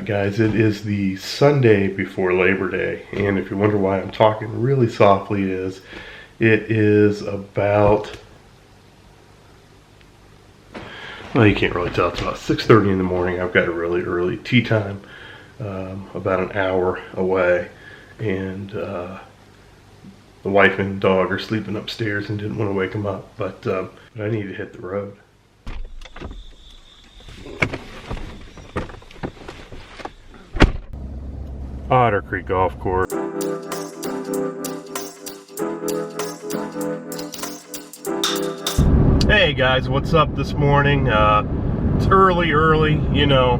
guys, it is the Sunday before Labor Day, and if you wonder why I'm talking really softly, it is about, well, you can't really tell, it's about 6:30 in the morning. I've got a really early tea time, about an hour away, and the wife and dog are sleeping upstairs and didn't want to wake them up, but I need to hit the road. Otter Creek Golf Course. Hey guys, what's up this morning? It's early, you know.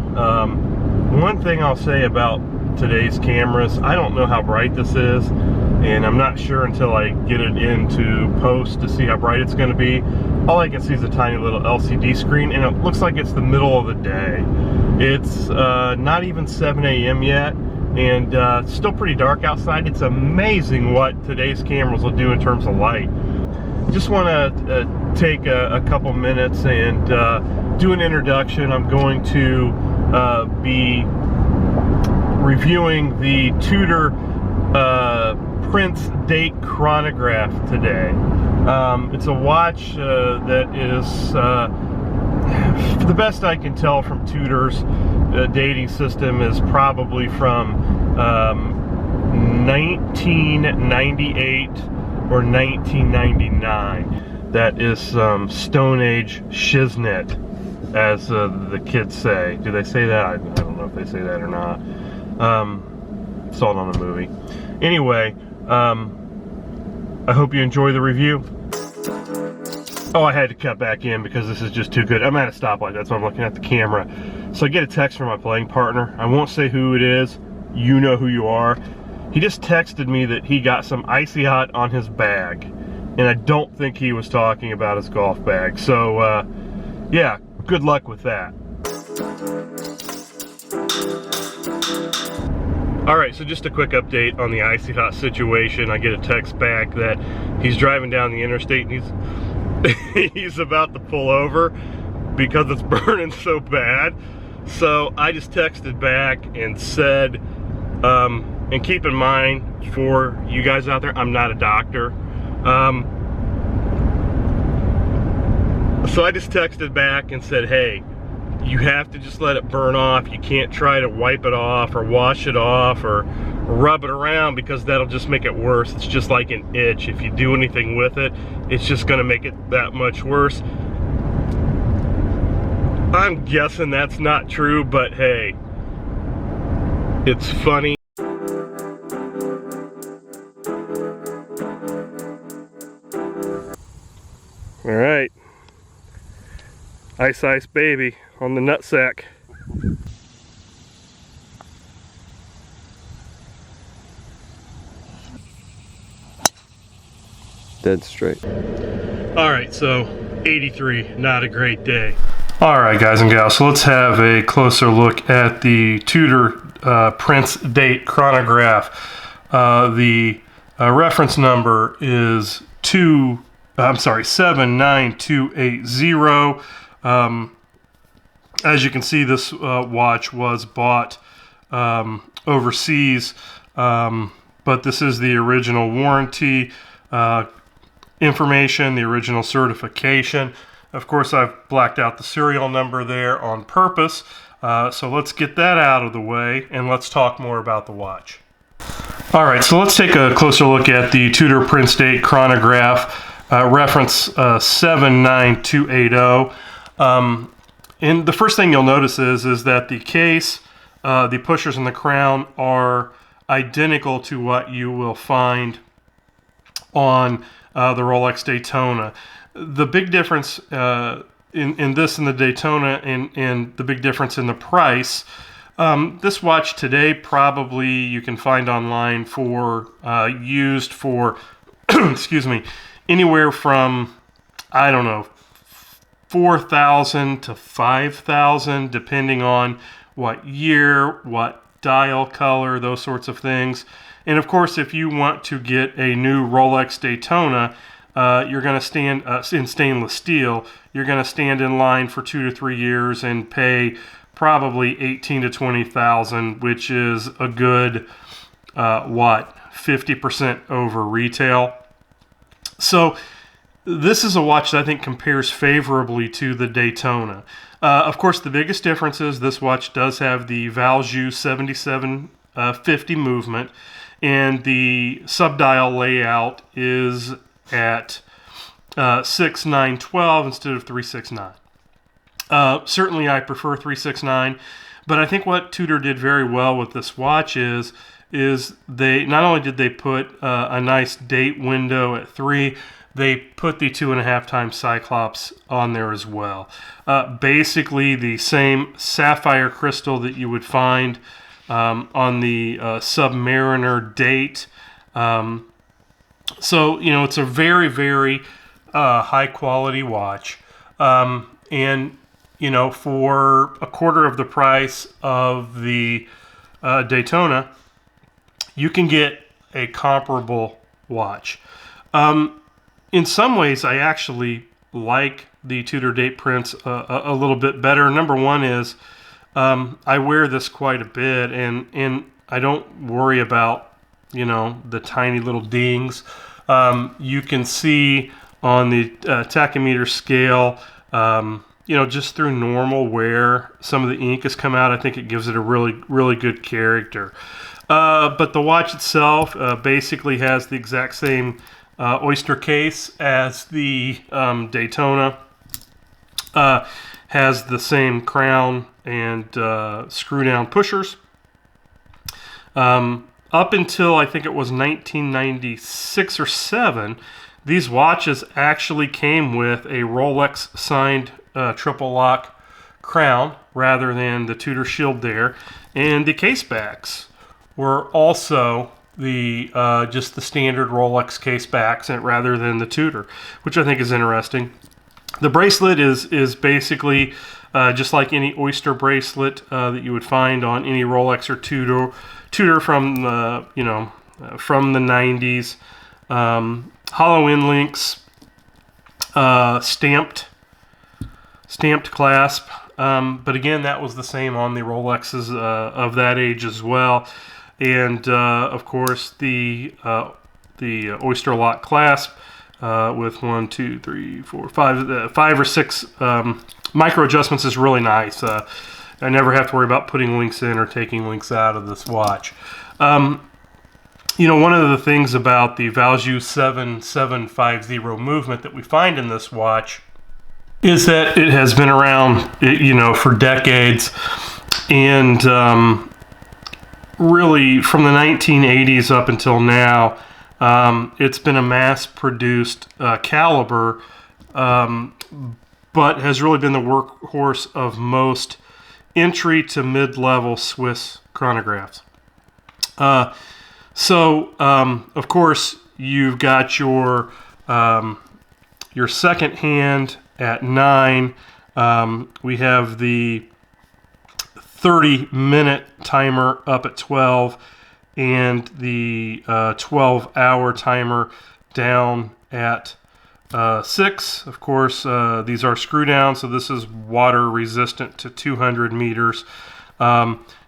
One thing I'll say about today's cameras, I don't know how bright this is, and I'm not sure until I get it into post to see how bright it's going to be. All I can see is a tiny little LCD screen, and it looks like it's the middle of the day. It's not even 7 a.m. yet, and it's still pretty dark outside. It's amazing what today's cameras will do in terms of light. Just want to take a couple minutes and do an introduction. I'm going to be reviewing the Tudor Prince Date Chronograph today. It's a watch that is, for the best I can tell from Tudor's dating system, is probably from 1998 or 1999. That is Stone Age shiznit, as the kids say. Do they say that? I don't know if they say that or not. Saw it on a movie. Anyway, I hope you enjoy the review. Oh, I had to cut back in because this is just too good. I'm at a stoplight, that's why I'm looking at the camera. So I get a text from my playing partner. I won't say who it is. You know who you are. He just texted me that he got some Icy Hot on his bag. And I don't think he was talking about his golf bag. So, yeah, good luck with that. Alright, so just a quick update on the Icy Hot situation. I get a text back that he's driving down the interstate and he's about to pull over because it's burning so bad. So I just texted back and said, and keep in mind, for you guys out there, I'm not a doctor. So I just texted back and said, hey, you have to just let it burn off. You can't try to wipe it off or wash it off or rub it around, because that'll just make it worse. It's just like an itch. If you do anything with it, it's just gonna make it that much worse. I'm guessing that's not true, but hey, it's funny. All right, ice baby on the nutsack. Dead straight. All right, so 83, not a great day. All right, guys and gals, so let's have a closer look at the Tudor Prince Date Chronograph. The reference number is 79280. As you can see, this watch was bought overseas, but this is the original warranty information, the original certification. Of course, I've blacked out the serial number there on purpose, so let's get that out of the way and let's talk more about the watch. All right, so let's take a closer look at the Tudor Prince Date Chronograph, reference 79280. And the first thing you'll notice is that the case, the pushers, and the crown are identical to what you will find on the Rolex Daytona. The big difference in this and the Daytona, and the big difference in the price, this watch today probably you can find online for used for excuse me, anywhere from, I don't know, $4,000 to $5,000, depending on what year, what dial color, those sorts of things. And of course, if you want to get a new Rolex Daytona, you're going to stand in stainless steel. You're going to stand in line for 2 to 3 years and pay probably 18 to 20,000, which is a good, 50% over retail. So this is a watch that I think compares favorably to the Daytona. Of course, the biggest difference is this watch does have the Valjoux 7750 movement, and the subdial layout is at 6-9-12 instead of 3-6-9. Certainly I prefer 3-6-9, but I think what Tudor did very well with this watch is they not only did they put a nice date window at 3, they put the 2.5 times Cyclops on there as well. Basically the same sapphire crystal that you would find on the Submariner date. So, you know, it's a very, very high quality watch. And, you know, for a quarter of the price of the Daytona, you can get a comparable watch. In some ways, I actually like the Tudor date prints a little bit better. Number one is I wear this quite a bit, and I don't worry about, you know, the tiny little dings. You can see on the tachymeter scale, you know, just through normal wear, some of the ink has come out. I think it gives it a really, really good character. But the watch itself basically has the exact same oyster case as the Daytona. Has the same crown and screw down pushers. Up until I think it was 1996 or 7, these watches actually came with a Rolex signed triple lock crown rather than the Tudor shield there, and the case backs were also the just the standard Rolex case backs rather than the Tudor, which I think is interesting. The bracelet is basically just like any oyster bracelet that you would find on any Rolex or Tudor from you know, from the 90s. Hollow end links, stamped clasp, but again, that was the same on the Rolexes of that age as well. And of course, the oyster lock clasp with 1, 2, 3, 4, 5 or 6 micro adjustments is really nice. I never have to worry about putting links in or taking links out of this watch. You know, one of the things about the Valjoux 7750 movement that we find in this watch is that it has been around, you know, for decades, and really from the 1980s up until now, it's been a mass-produced caliber, but has really been the workhorse of most entry to mid-level Swiss chronographs. So, of course, you've got your second hand at 9. We have the 30-minute timer up at 12, and the 12-hour timer down at 6. Of course, these are screw down, so this is water resistant to 200 meters.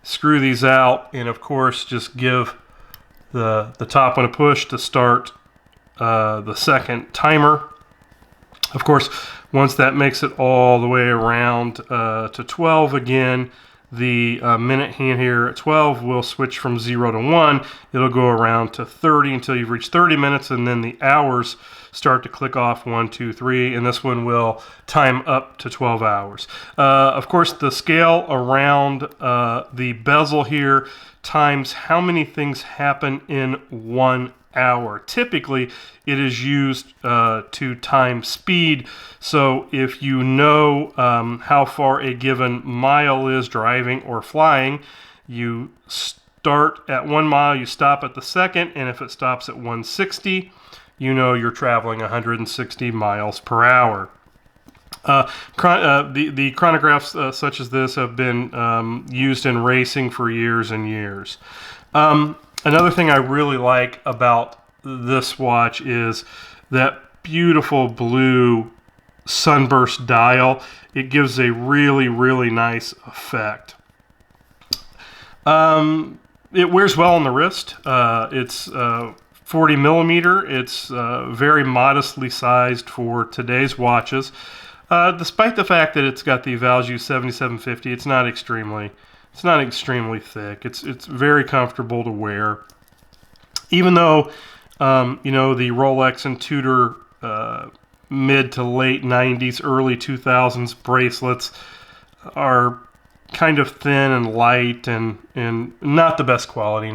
Screw these out, and of course, just give the top one a push to start the second timer. Of course, once that makes it all the way around to 12 again, the minute hand here at 12 will switch from 0 to 1. It'll go around to 30 until you've reached 30 minutes, and then the hours start to click off 1, 2, 3, and this one will time up to 12 hours. Of course, the scale around the bezel here times how many things happen in 1 hour. Typically, it is used to time speed. So if you know how far a given mile is driving or flying, you start at 1 mile, you stop at the second, and if it stops at 160, you know you're traveling 160 miles per hour. The chronographs such as this have been used in racing for years and years. Another thing I really like about this watch is that beautiful blue sunburst dial. It gives a really, really nice effect. It wears well on the wrist. It's 40 millimeter. It's very modestly sized for today's watches. Despite the fact that it's got the Value 7750, it's not extremely thick. It's very comfortable to wear. Even though you know, the Rolex and Tudor mid to late 90s, early 2000s bracelets are kind of thin and light and not the best quality,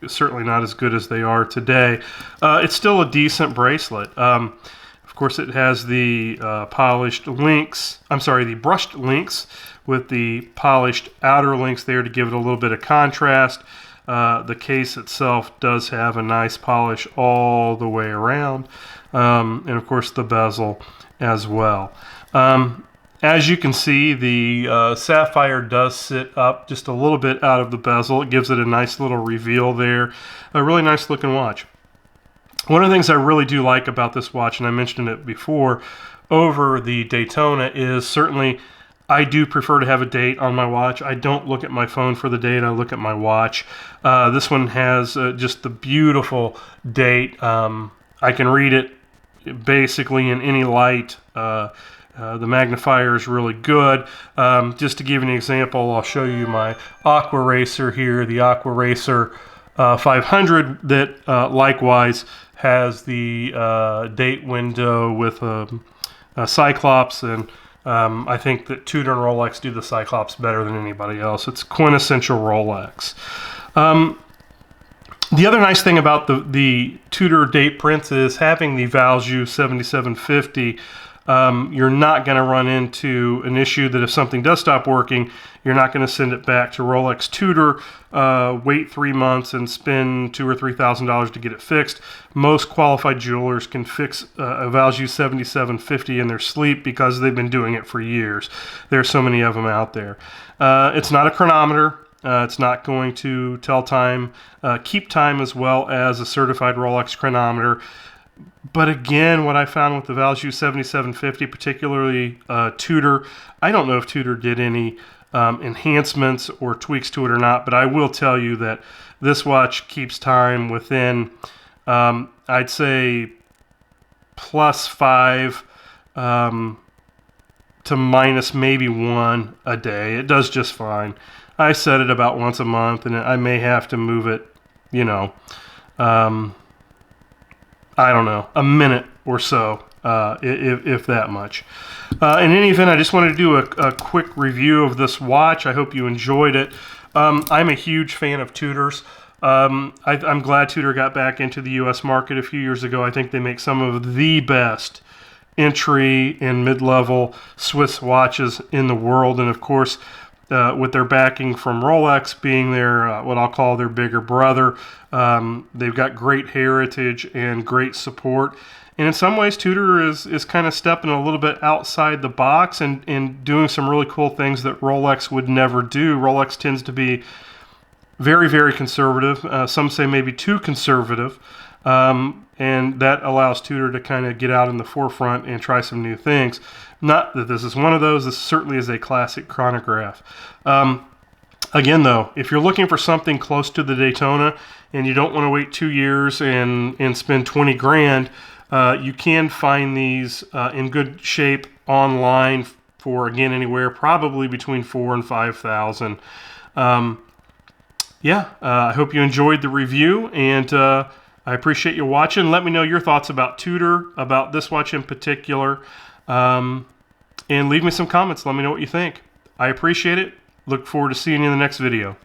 certainly not as good as they are today. It's still a decent bracelet. Of course, it has the polished links. I'm sorry, the brushed links with the polished outer links there to give it a little bit of contrast. The case itself does have a nice polish all the way around, and of course the bezel as well. As you can see, the sapphire does sit up just a little bit out of the bezel. It gives it a nice little reveal there. A really nice looking watch. One of the things I really do like about this watch, and I mentioned it before, over the Daytona, is certainly I do prefer to have a date on my watch. I don't look at my phone for the date. I look at my watch. This one has just the beautiful date. I can read it basically in any light. The magnifier is really good. Just to give you an example, I'll show you my Aqua Racer here, the Aqua Racer 500 that likewise has the date window with a Cyclops, and I think that Tudor and Rolex do the Cyclops better than anybody else. It's quintessential Rolex. The other nice thing about the Tudor date prints is having the Value 7750. You're not going to run into an issue that if something does stop working, you're not going to send it back to Rolex Tudor, wait 3 months and spend $2,000 or $3,000 to get it fixed. Most qualified jewelers can fix a Value 7750 in their sleep because they've been doing it for years. There's so many of them out there. It's not a chronometer. It's not going to tell time, keep time as well as a certified Rolex chronometer. But again, what I found with the Value 7750, particularly Tudor, I don't know if Tudor did any enhancements or tweaks to it or not, but I will tell you that this watch keeps time within, I'd say, +5 to minus maybe 1 a day. It does just fine. I set it about once a month, and I may have to move it, you know, I don't know, a minute or so, if that much. In any event, I just wanted to do a quick review of this watch. I hope you enjoyed it. I'm a huge fan of Tudor's. I'm glad Tudor got back into the U.S. market a few years ago. I think they make some of the best entry and mid-level Swiss watches in the world. And of course, with their backing from Rolex being their, what I'll call their bigger brother, they've got great heritage and great support. And in some ways, Tudor is kind of stepping a little bit outside the box and doing some really cool things that Rolex would never do. Rolex tends to be very, very conservative. Some say maybe too conservative. And that allows Tudor to kind of get out in the forefront and try some new things. Not that this is one of those. This certainly is a classic chronograph. Again, though, if you're looking for something close to the Daytona and you don't want to wait 2 years and spend 20 grand, you can find these in good shape online for, again, anywhere probably between $4,000 and $5,000. I hope you enjoyed the review, and I appreciate you watching. Let me know your thoughts about Tudor, about this watch in particular, and leave me some comments. Let me know what you think. I appreciate it. Look forward to seeing you in the next video.